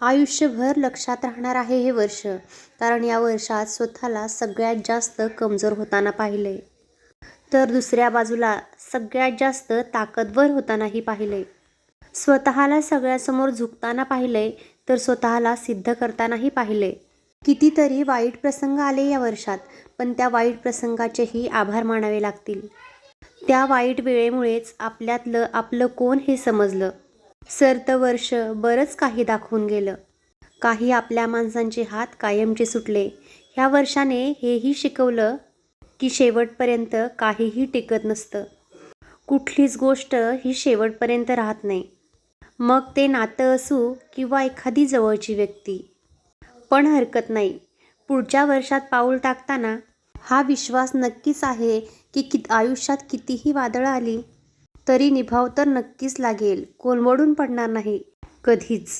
आयुष्यभर लक्षात राहणार आहे हे वर्ष. कारण या वर्षात स्वतःला सगळ्यात जास्त कमजोर होताना पाहिले, तर दुसऱ्या बाजूला सगळ्यात जास्त ताकदवर होतानाही पाहिले. स्वतःला सगळ्यासमोर झुकताना पाहिले, तर स्वतःला सिद्ध करतानाही पाहिले. कितीतरी वाईट प्रसंग आले या वर्षात, पण त्या वाईट प्रसंगाचेही आभार मानावे लागतील. त्या वाईट वेळेमुळेच आपल्यातलं आपलं कोण हे समजलं. सरतं वर्ष बरंच काही दाखवून गेलं. काही आपल्या माणसांचे हात कायमचे सुटले. ह्या वर्षाने हेही शिकवलं की शेवटपर्यंत काहीही टिकत नसतं. कुठलीच गोष्ट ही शेवटपर्यंत राहत नाही, मग ते नातं असू किंवा एखादी जवळची व्यक्ती. पण हरकत नाही, पुढच्या वर्षात पाऊल टाकताना हा विश्वास नक्कीच आहे की आयुष्यात कितीही वादळं आली तरी निभाव तर नक्कीच लागेल, कोलमडून पडणार नाही कधीच.